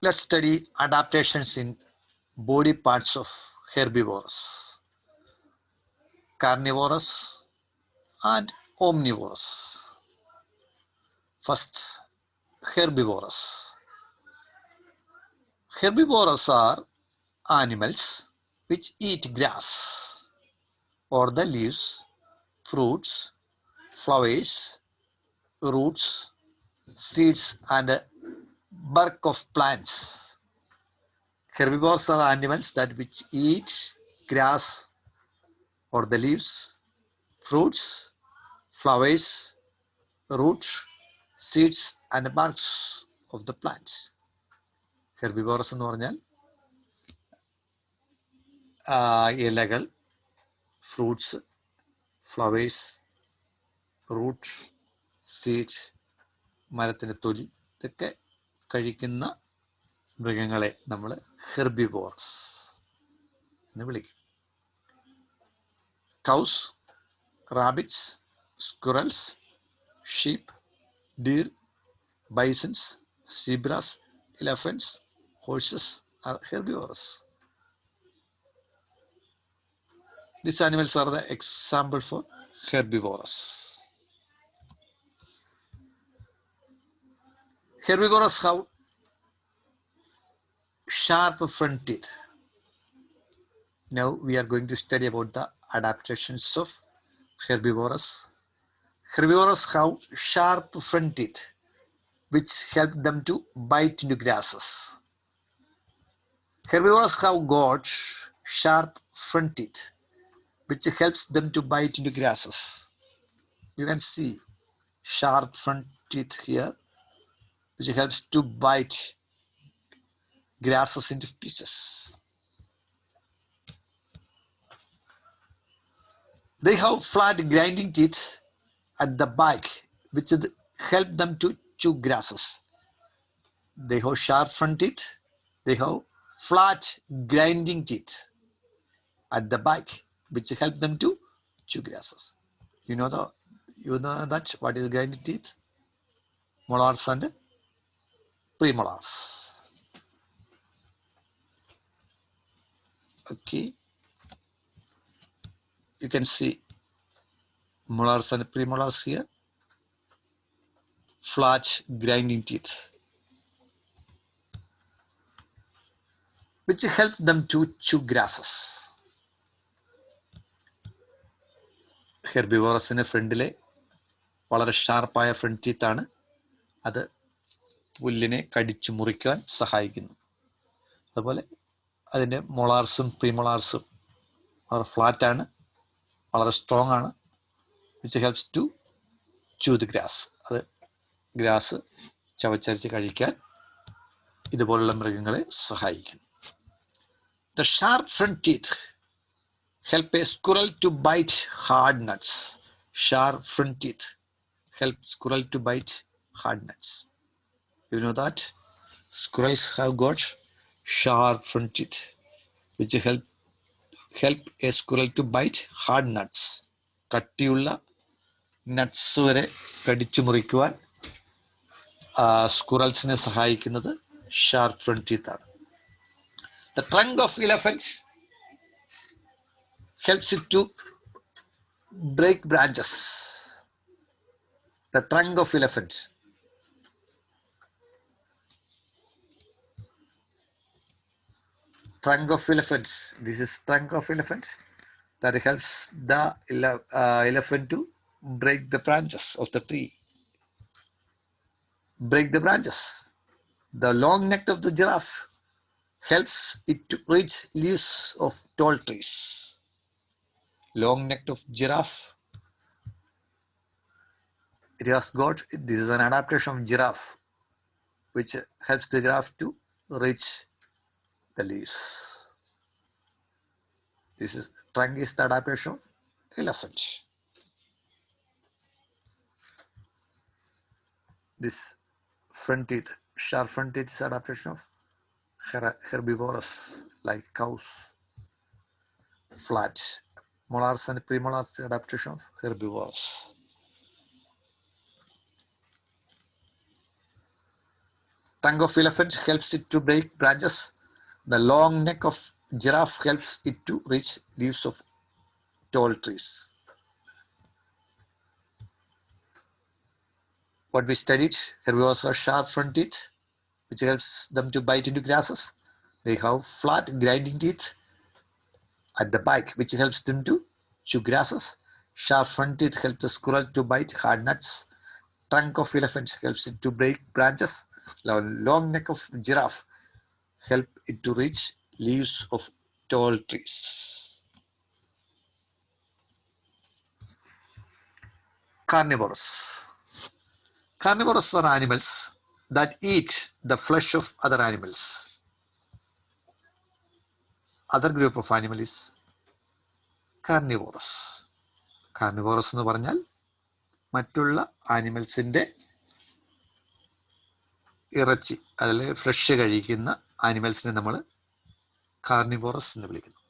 Let's study adaptations in body parts of herbivores, carnivorous and omnivorous. First, herbivorous. Herbivores are animals which eat grass or the leaves, fruits, flowers, roots, seeds and bark of plants. Herbivores are animals that which eat grass or the leaves, fruits, flowers, roots, seeds and barks of the plants. Herbivores എന്ന് പറഞ്ഞാൽ ഇലകൾ, fruits, flowers, root, seed, മരത്തിൻ്റെ തൊലി ഇതൊക്കെ കഴിക്കുന്ന മൃഗങ്ങളെ നമ്മൾ herbivorous എന്ന് വിളിക്കും. Cows, rabbits, squirrels, sheep, deer, bisons, zebras, elephants, horses are herbivores. These animals are the example for herbivores. Herbivores have sharp front teeth. Now we are going to study about the adaptations of herbivores. Herbivores have sharp front teeth which help them to bite into grasses. Herbivores have got sharp front teeth which helps them to bite into grasses. You can see sharp front teeth here which helps to bite grasses into pieces. They have flat grinding teeth at the back which help them to chew grasses. They have sharp front teeth. They have flat grinding teeth at the back which help them to chew grasses. You know that what is grinding teeth? Molars and premolars. Okay, you can see molars and premolars here. Flat grinding teeth which help them to chew grasses. ഹെർബിവോറസിന് ഫ്രണ്ടിലെ വളരെ ഷാർപ്പായ front ടീത്താണ്. അത് പുല്ലിനെ കടിച്ചു മുറിക്കാൻ സഹായിക്കുന്നു. അതുപോലെ അതിൻ്റെ മൊളാർസും പ്രീമൊളാർസും വളരെ ഫ്ലാറ്റാണ്, വളരെ സ്ട്രോങ് ആണ്. Which helps to chew the grass. അത് ഗ്രാസ് ചവച്ചരച്ച് കഴിക്കാൻ ഇതുപോലുള്ള മൃഗങ്ങളെ സഹായിക്കുന്നു. The sharp front teeth help a squirrel to bite hard nuts. Sharp front teeth help squirrel to bite hard nuts. You know that squirrels have got sharp front teeth which help a squirrel to bite hard nuts. കട്ടിയുള്ള nuts വരെ കടിച്ചു മുറിക്കുവാൻ സ്ക്വിറൽസിനെ സഹായിക്കുന്നത് sharp front teeth ആണ്. The trunk of elephant helps it to break branches. The trunk of elephant. Trunk of elephant. This is trunk of elephant that helps the elephant to break the branches of the tree. Break the branches. The long neck of the giraffe helps it to reach leaves of tall trees. Long neck of giraffe. It has got, this is an adaptation of giraffe which helps the giraffe to reach the leaves. This is trunk is the adaptation of elephant. This front teeth, sharp front teeth is adaptation of herbivores like cows. Flat molars and premolars adaptation of herbivores. Trunk of elephant helps it to break branches. The long neck of giraffe helps it to reach leaves of tall trees. What we studied, herbivores have sharp front teeth, which helps them to bite into grasses. They have flat grinding teeth at the back, which helps them to chew grasses. Sharp front teeth help the squirrel to bite hard nuts. Trunk of elephant helps it to break branches. Long neck of giraffe help it to reach leaves of tall trees. Carnivores. Carnivores are animals that eat the flesh of other animals. Other group of animal is carnivores. Carnivores എന്ന് പറഞ്ഞാൽ മറ്റുള്ള ആനിമൽസിൻ്റെ ഇറച്ചി അല്ലെങ്കിൽ flush കഴിക്കുന്ന ആനിമൽസിനെ നമ്മൾ carnivorous എന്ന് വിളിക്കുന്നു.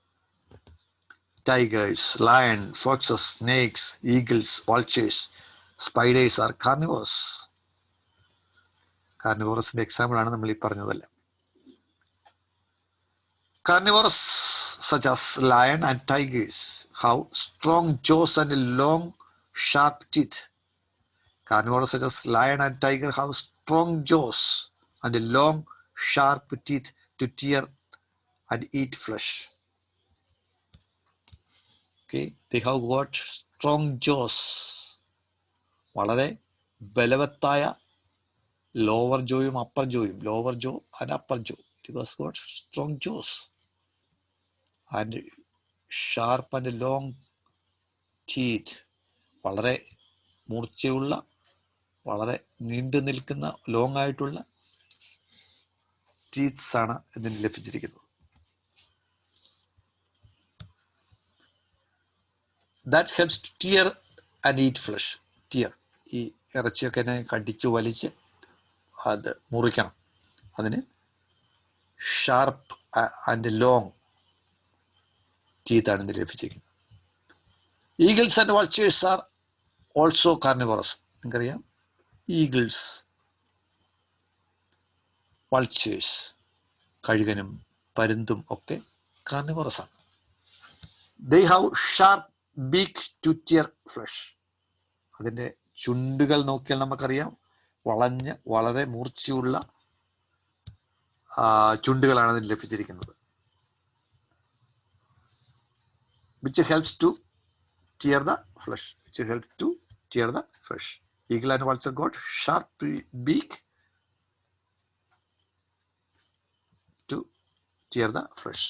Tigers, lion, foxes, snakes, eagles, vultures, spiders are carnivores. കാർണിവോറസിന്റെ എക്സാമ്പിൾ ആണ് നമ്മൾ ഈ പറഞ്ഞതല്ല. Carnivores such as lion and tigers have strong jaws and long sharp teeth. Carnivores such as lion and tiger have strong jaws and long sharp teeth to tear and eat flesh. Okay, they have got strong jaws. വളരെ ബലവത്തായ lower ജോയും upper ജോയും, lower jaw and upper jaw. It has got strong jaws and sharp and long teeth. വളരെ മൂർച്ചയുള്ള, വളരെ നീണ്ടു നിൽക്കുന്ന long ആയിട്ടുള്ള ടീത്ത്സ് ആണ് ഇതിന് ലഭിച്ചിരിക്കുന്നത്. That helps to tear and eat flesh. Tear, ഈ ഇറച്ചിയൊക്കെ കടിച്ച് വലിച്ച് അത് മുറിക്കണം. അതിന് ഷാർപ്പ് ആൻഡ് ലോങ് ടീത്താണ് ഇതിന് ലഭിച്ചിരിക്കുന്നത്. Eagles and vultures are also carnivorous. നിങ്ങൾക്കറിയാം, ഈഗിൾസ്, വൾച്ചേഴ്സ്, കഴുകനും പരുന്തും ഒക്കെ കാർണിവോറസ് ആണ്. They have sharp beak to tear flesh. അതിൻ്റെ ചുണ്ടുകൾ നോക്കിയാൽ നമുക്കറിയാം, വളഞ്ഞ് വളരെ മൂർച്ചയുള്ള ചുണ്ടുകളാണ് അതിന് ലഭിച്ചിരിക്കുന്നത്. Which helps to tear the flesh. Which helps to tear the flesh. Eagle and vulture got sharp beak to tear the flesh.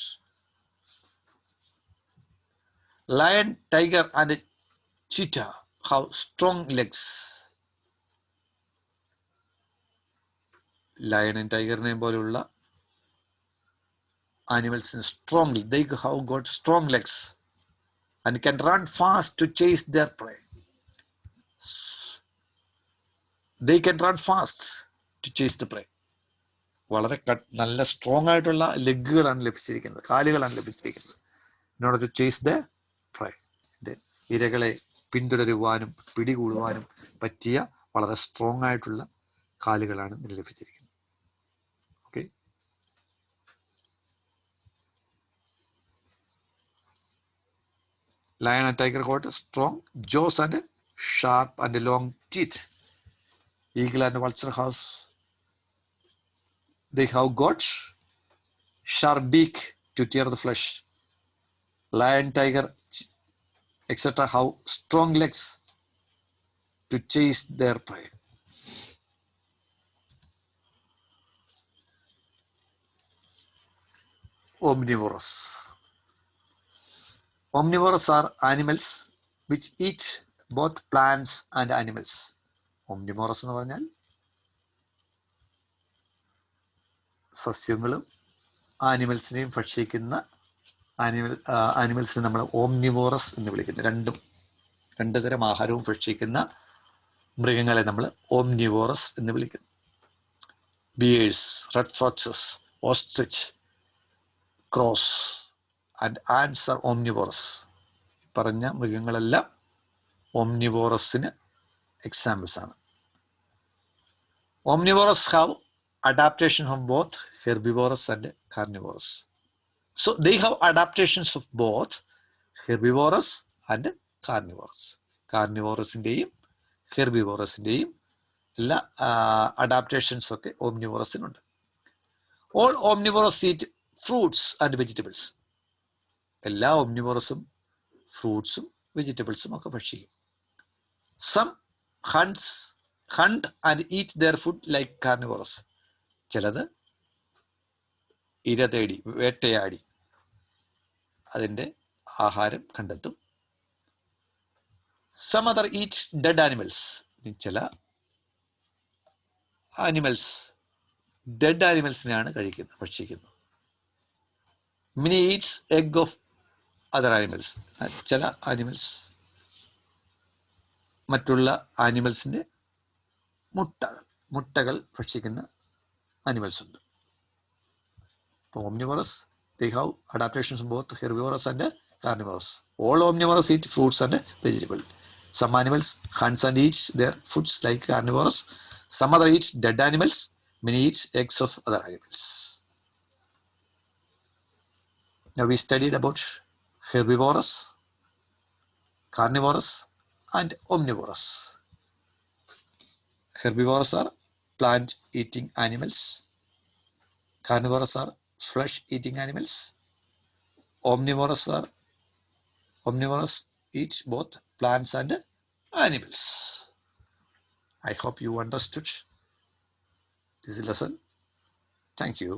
Lion, tiger and cheetah have strong legs. Lion and tiger നെ പോലുള്ള ആനിമൽസിന് strong, they have got strong legs and can run fast to chase their prey. They can run fast to chase the prey. വളരെ നല്ല strong ആയിട്ടുള്ള ലെഗുകളാണ് ലഭിച്ചിരിക്കുന്നത്, കാലുകളാണ് ലഭിച്ചിരിക്കുന്നത്. in order to chase the prey. ഇരകളെ പിന്തുടരുവാനും പിടികൂടുവാനും പറ്റിയ വളരെ സ്ട്രോങ് ആയിട്ടുള്ള കാലുകളാണ് ഇതിന് ലഭിച്ചിരിക്കുന്നത്. Okay, lion and tiger got strong jaws and sharp and long teeth. Eagle and vulture have, they have got sharp beak to tear the flesh. Lion, tiger, etc. have strong legs to chase their prey. Omnivorous. Omnivores are animals which eat both plants and animals. Omnivorous എന്ന് പറഞ്ഞാൽ സസ്യങ്ങളും ആനിമൽസിനെയും ഭക്ഷിക്കുന്ന ആനിമൽസിനെ നമ്മൾ omnivores എന്ന് വിളിക്കുന്നു. രണ്ട് തരം ആഹാരവും ഭക്ഷിക്കുന്ന മൃഗങ്ങളെ നമ്മൾ ഓംനിവോറസ് എന്ന് വിളിക്കുന്നു. Bears, red foxes, ostrich, crows and ants are omnivores. പറഞ്ഞ മൃഗങ്ങളെല്ലാം ഓംനിവോറസിന് എക്സാമ്പിൾസ് ആണ്. Omnivores have adaptation from both herbivorous and carnivorous. So they have adaptations of both herbivorous and carnivorous. കാർണിവോറസിൻ്റെയും ഹെർബിവോറസിൻ്റെയും എല്ലാ അഡാപ്റ്റേഷൻസ് ഒക്കെ ഓംനിവോറസിനുണ്ട്. All omnivores eat fruits and vegetables. എല്ലാ ഓംനിവോറസും ഫ്രൂട്ട്സും വെജിറ്റബിൾസും ഒക്കെ ഭക്ഷിക്കും. Some hunt and eat their food like carnivores. ചിലത് ഇര തേടി വേട്ടയാടി അതിൻ്റെ ആഹാരം കണ്ടെത്തും. Some other eat dead animals. ചില ആനിമൽസ് ഡെഡ് ആനിമൽസിനെയാണ് ഭക്ഷിക്കുന്നത്. Many eats egg of other animals. ചില ആനിമൽസ് മറ്റുള്ള ആനിമൽസിൻ്റെ മുട്ടകൾ ഭക്ഷിക്കുന്ന ആനിമൽസ് ഉണ്ട്. Omnivorous, they have adaptations of both herbivorous and carnivorous. All omnivorous eat fruits and vegetables. Some animals hunts and eat their foods like carnivorous. Some other eat dead animals. Many eat eggs of other animals. Now we studied about herbivorous, carnivorous and omnivorous. Herbivorous are plant-eating animals. Carnivorous are flesh-eating animals. Omnivorous eat both plants and animals. I hope you understood this lesson. Thank you.